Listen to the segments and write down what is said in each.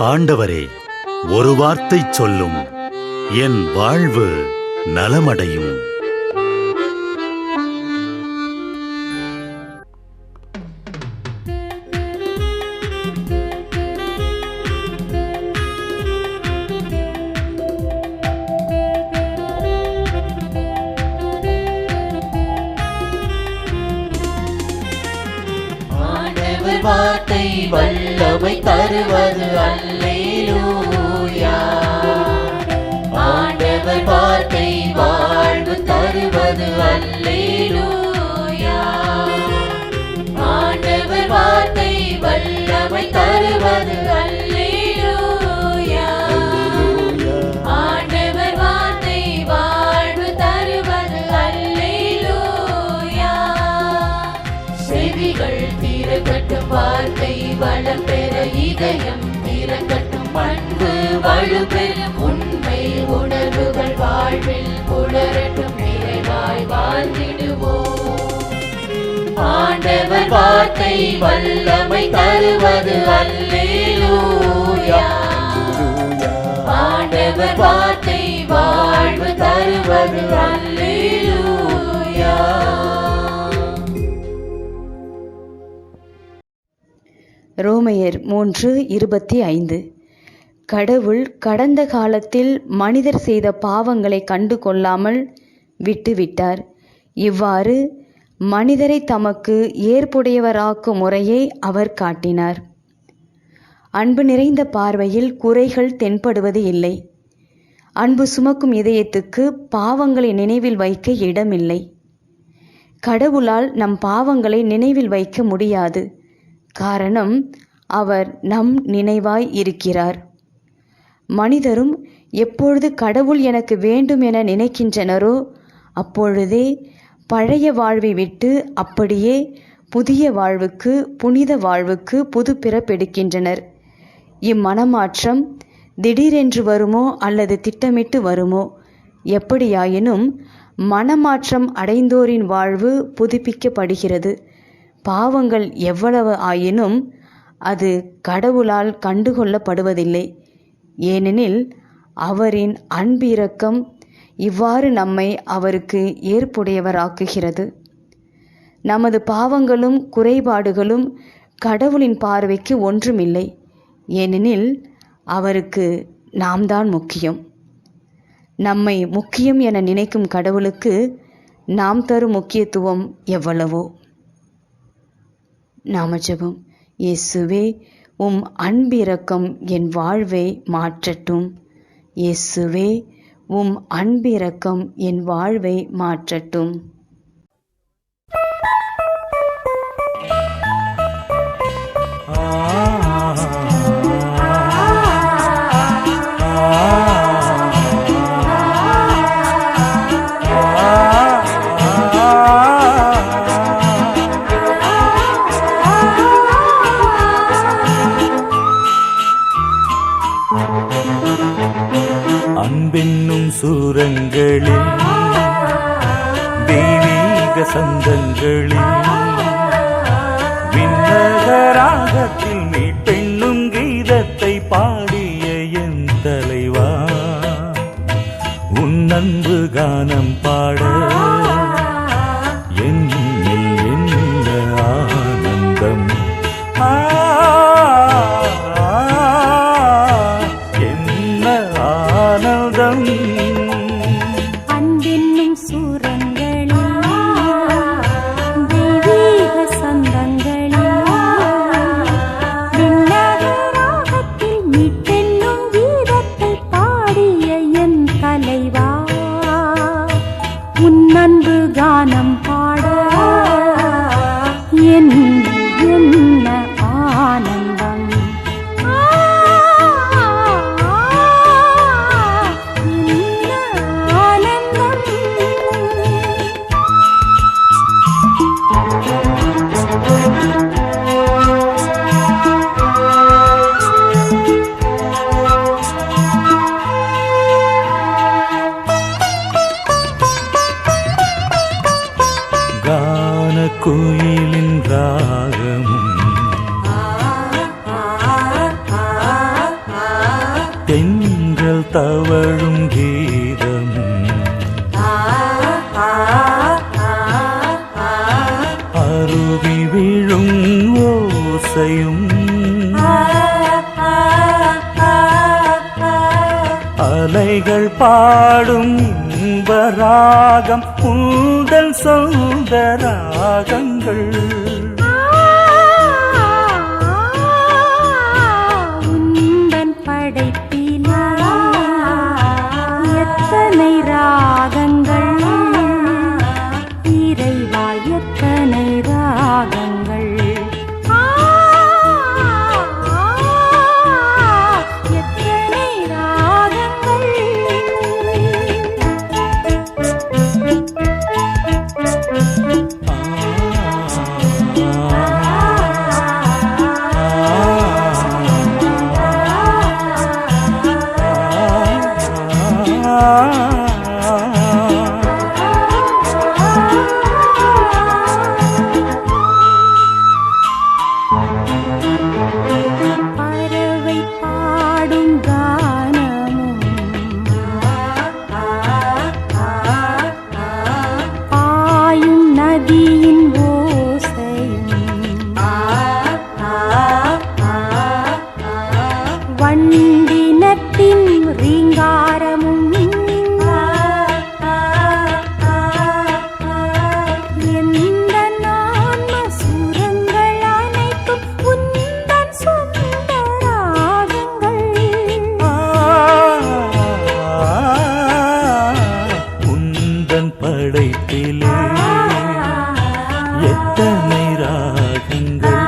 ஆண்டவரே, ஒரு வார்த்தை சொல்லும், என் வாழ்வு நலமடையும். வார்த்தை வல்லமை தருவது அல்லேலூயா. ஆண்டவர் வார்த்தை வாழ்வு தருவது அல்லேலூயா. ஆண்டவர் வார்த்தை வல்லமை தருவது அல்லேலூயா. ஆண்டவர் வார்த்தை வாழ்வு தருவது அல்லேலூயா. செவிகள் திறக்கட்டும், வார்த்தை வளம் பெற இதயம் திறக்கட்டும், அன்பு வலுப்பெறும், உண்மை உணர்வுகள் வாழ்வில் புலரட்டும், நிறைவாய் வாழ்ந்திடுவோம். ஆண்டவர் வார்த்தை வல்லமை தருவது அல்லேலூயா. ஆண்டவர் வார்த்தை வாழ்வு தருவது அல்லேலூயா. ரோமையர் 3:25. கடவுள் கடந்த காலத்தில் மனிதர் செய்த பாவங்களை கண்டு கொள்ளாமல் விட்டுவிட்டார். இவ்வாறு மனிதரை தமக்கு ஏற்புடையவராக்கும் முறையை அவர் காட்டினார். அன்பு நிறைந்த பார்வையில் குறைகள் தென்படுவது இல்லை. அன்பு சுமக்கும் இதயத்துக்கு பாவங்களை நினைவில் வைக்க இடமில்லை. கடவுளால் நம் பாவங்களை நினைவில் வைக்க முடியாது. காரணம், அவர் நம் நினைவாய் இருக்கிறார். மனிதரும் எப்பொழுது கடவுள் எனக்கு வேண்டும் என நினைக்கின்றனரோ அப்பொழுதே பழைய வாழ்வை விட்டு அப்படியே புதிய வாழ்வுக்கு, புனித வாழ்வுக்கு புது பிறப்பெடுக்கின்றனர். இம்மனமாற்றம் திடீரென்று வருமோ அல்லது திட்டமிட்டு வருமோ, எப்படியாயினும் மனமாற்றம் அடைந்தோரின் வாழ்வு புதுப்பிக்கப்படுகிறது. பாவங்கள் எவ்வளவு ஆயினும் அது கடவுளால் கண்டுகொள்ளப்படுவதில்லை. ஏனெனில் அவரின் அன்பிரக்கம் இவ்வாறு நம்மை அவருக்கு ஏற்புடையவராக்குகிறது. நமது பாவங்களும் குறைபாடுகளும் கடவுளின் பார்வைக்கு ஒன்றுமில்லை. ஏனெனில் அவருக்கு நாம் தான் முக்கியம். நம்மை முக்கியம் என நினைக்கும் கடவுளுக்கு நாம் தரும் முக்கியத்துவம் எவ்வளவோ. நாம ஜெபம். இயேசுவே, உம் அன்பிரக்கம் என் வாழ்வை மாற்றட்டும். இயேசுவே, உம் அன்பிரக்கம் என் வாழ்வை மாற்றட்டும். அன்பென்னும் சூரங்களில், தெய்வீக சந்தங்களில், விண்ணகராகத்தில் மீட்பென்னும் கீதத்தை பாடிய என் தலைவா, உன் அன்பு கானம் பாட என்னில் என்ன ஆனந்தம், அன்பென்னும் சூரங்களில், தென்றல் தவழும் கீதம் அருவி விழும் ஓசையும் அலைகள் பாடும் இன்பராகம் உந்தன் சொந்த ராகங்கள் உந்தன் படைப்பிலே எத்தனை ராகங்கள் இறைவா எத்தனை ராகங்கள் எத்தனை ராகங்கள் பறவை பாடும் கானமும் பாயும் நதியின் ஓசையும் வண்டினத்தின் ரீங்காரமும் எந்த நான்ம சுரங்கள் அனைத்தும் உந்தன் சொந்த ராகங்கள் உந்தன் படைப்பிலே எத்தனை ராகங்கள்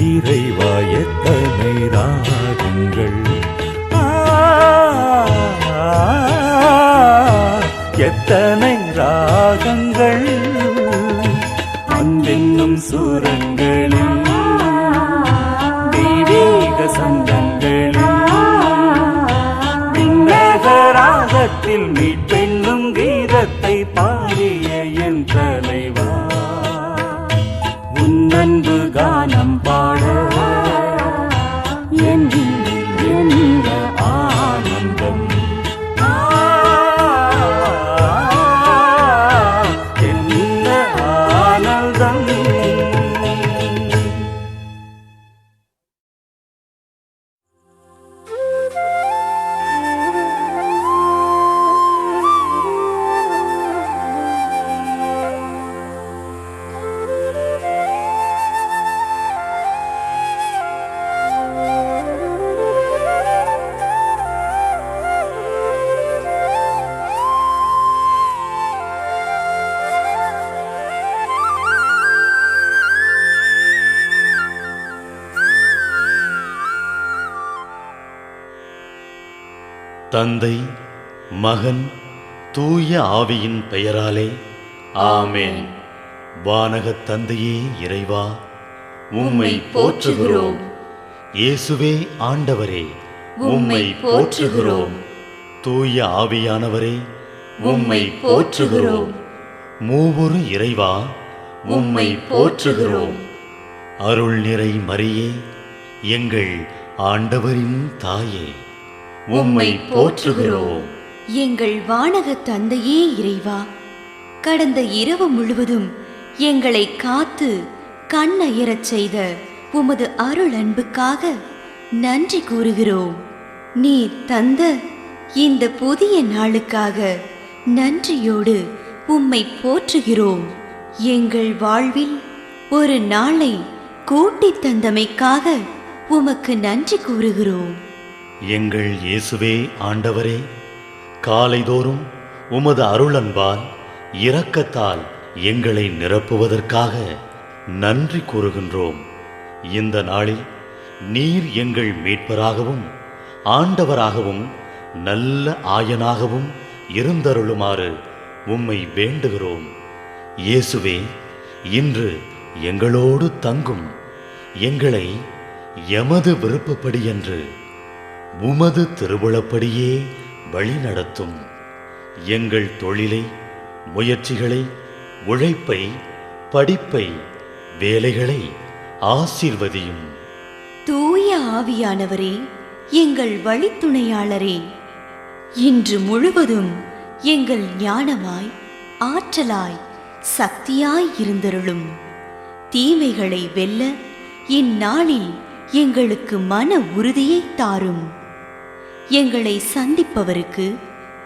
இறைவா எத்தனை ராகங்கள் எத்தனை ராகங்கள் அன்பென்னும் சூரங்களில் தெய்வீக சங்கங்களில் விண்ணக ராகத்தில் மீட்பென்னும் கீதத்தை பாடிய என் தலைவா உன் அன்பு கானம் பாட என் என்ற ஆனந்தம் என்ன ஆனந்தம் தந்தை, மகன், தூய ஆவியின் பெயராலே ஆமென். வானகத் தந்தையே இறைவா, உம்மை போற்றுகிறோம். இயேசுவே ஆண்டவரே, உம்மை போற்றுகிறோம். தூய ஆவியானவரே, உம்மை போற்றுகிறோம். மூவொரு இறைவா, உம்மை போற்றுகிறோம். அருள் நிறை மரியே, எங்கள் ஆண்டவரின் தாயே, உம்மை போற்றுகிறோம். எங்கள் வானகத் தந்தையே இறைவா, கடந்த இரவு முழுவதும் எங்களை காத்து கண்ணயரச் செய்த உமது அருள் அன்புக்காக நன்றி கூறுகிறோம். நீர் தந்த இந்த புதிய நாளுக்காக நன்றியோடு உம்மை போற்றுகிறோம். எங்கள் வாழ்வில் ஒரு நாளை கூட்டித் தந்தமைக்காக உமக்கு நன்றி கூறுகிறோம். எங்கள் இயேசுவே ஆண்டவரே, காலைதோறும் உமது அருளன்பால் இரக்கத்தால் எங்களை நிரப்புவதற்காக நன்றி கூறுகின்றோம். இந்த நாளில் நீர் எங்கள் மீட்பராகவும் ஆண்டவராகவும் நல்ல ஆயனாகவும் இருந்தருளுமாறு உம்மை வேண்டுகிறோம். இயேசுவே, இன்று எங்களோடு தங்கும். எங்களை எமது விருப்பப்படியன்று உமது திருவுளப்படியே வழிநடத்தும். எங்கள் தொழிலை, முயற்சிகளை, உழைப்பை, படிப்பை, வேலைகளை ஆசீர்வதியும். தூய ஆவியானவரே, எங்கள் வழித்துணையாளரே, இன்று முழுவதும் எங்கள் ஞானமாய், ஆற்றலாய், சக்தியாய் இருந்தருளும். தீமைகளை வெல்ல இந்நாளில் எங்களுக்கு மன உறுதியை தாரும். எங்களை சந்திப்பவருக்கு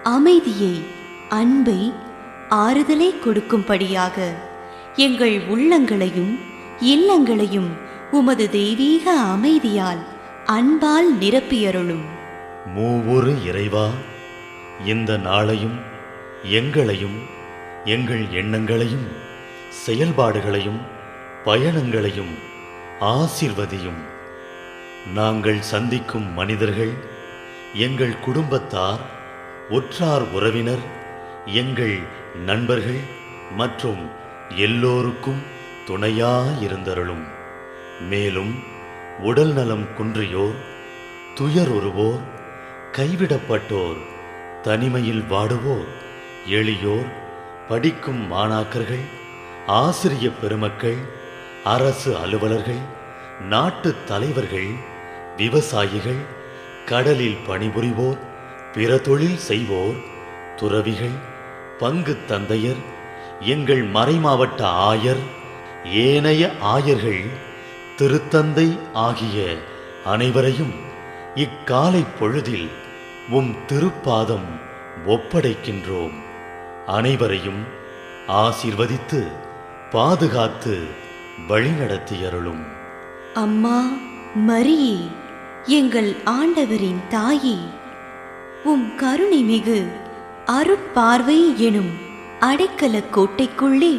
அமைதியை, அன்பை, ஆறுதலை கொடுக்கும்படியாக எங்கள் உள்ளங்களையும் இல்லங்களையும் உமது தெய்வீக அமைதியால், அன்பால் நிரப்பியருளும். மூவொரு இறைவா, இந்த நாளையும் எங்களையும் எங்கள் எண்ணங்களையும் செயல்பாடுகளையும் பயணங்களையும் ஆசீர்வதியும். நாங்கள் சந்திக்கும் மனிதர்கள், எங்கள் குடும்பத்தார், உற்றார் உறவினர், எங்கள் நண்பர்கள் மற்றும் எல்லோருக்கும் துணையாயிருந்தருளும். மேலும் உடல் நலம் குன்றியோர், துயருறுவோர், கைவிடப்பட்டோர், தனிமையில் வாடுவோர், எளியோர், படிக்கும் மாணாக்கர்கள், ஆசிரிய பெருமக்கள், அரசு அலுவலர்கள், நாட்டு தலைவர்கள், விவசாயிகள், கடலில் பணிபுரிவோர், பிற தொழில் செய்வோர், துறவிகள், பங்கு தந்தையர், எங்கள் மறைமாவட்ட ஆயர், ஏனைய ஆயர்கள், திருத்தந்தை ஆகிய அனைவரையும் இக்காலை பொழுதில் உம் திருப்பாதம் ஒப்படைக்கின்றோம். அனைவரையும் ஆசீர்வதித்து பாதுகாத்து வழிநடத்தியருளும். அம்மா மரியே, எங்கள் ஆண்டவரின் தாயே, உம் கருணை மிகு அருட்பார்வை எனும் அடைக்கல கோட்டைக்குள்ளே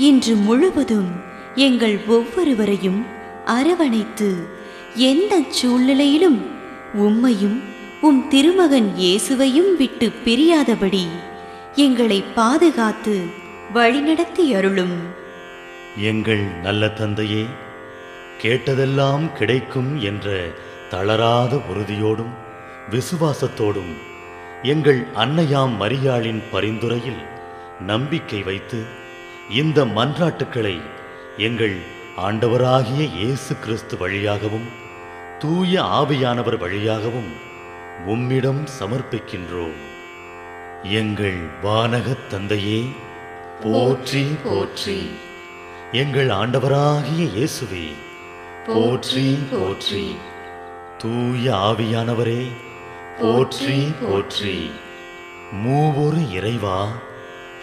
இன்று முழுவதும் எங்கள் ஒவ்வொருவரையும் அரவணைத்து எந்த சூழ்நிலையிலும் உம்மையும் உம் திருமகன் இயேசுவையும் விட்டு பிரியாதபடி எங்களை பாதுகாத்து வழிநடத்தி அருளும். எங்கள் நல்ல தந்தையே, கேட்டதெல்லாம் கிடைக்கும் என்ற தளராத உறுதியோடும் விசுவாசத்தோடும் எங்கள் அன்னையாம் மரியாளின் பரிந்துரையில் நம்பிக்கை வைத்து இந்த மன்றாட்டுக்களை எங்கள் ஆண்டவராகிய இயேசு கிறிஸ்து வழியாகவும் தூய ஆவியானவர் வழியாகவும் உம்மிடம் சமர்ப்பிக்கின்றோம். எங்கள் வானகத் தந்தையே, போற்றி போற்றி. எங்கள் ஆண்டவராகிய இயேசுவே, போற்றி போற்றி. தூய ஆவியானவரே, போற்றி போற்றி. மூவொரு இறைவா,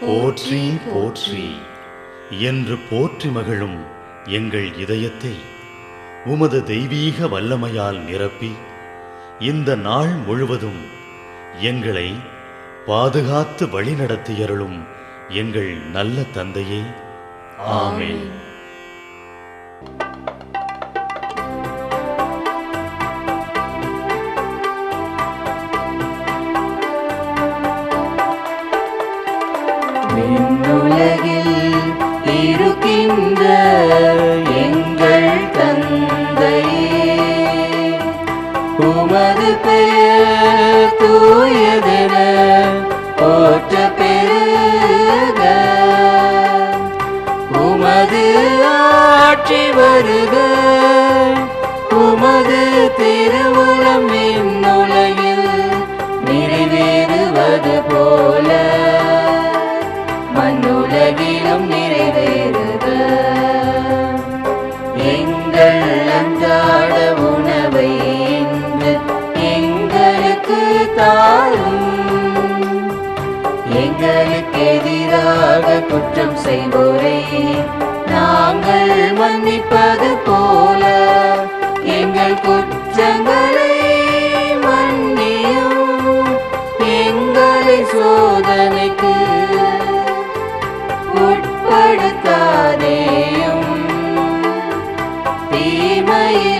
போற்றி போற்றி என்று போற்றி மகிழும் எங்கள் இதயத்தை உமது தெய்வீக வல்லமையால் நிரப்பி இந்த நாள் முழுவதும் எங்களை பாதுகாத்து வழிநடத்தியருளும் எங்கள் நல்ல தந்தையே. ஆமென். விண்ணுலகில் இருக்கின்ற எங்கள் தந்தையே, உமது பெயர் தூயதென போற்ற பெருக, உமது ஆட்சி வருக, உமது திருவுளம் விண்ணுலகில் நிறைவேறுவது போல மண்ணுலகிலும் நிறைவேறுக. எங்கள் அன்றாட உணவை இன்று எங்களுக்கு தாரும். எங்களுக்கு எதிராக குற்றம் செய்வோரை நாங்கள் மன்னிப்பது போல எங்கள் குற்றங்களை மன்னியும். எங்களை சோதனைக்கு உட்படுத்தாதேயும், தீமையில்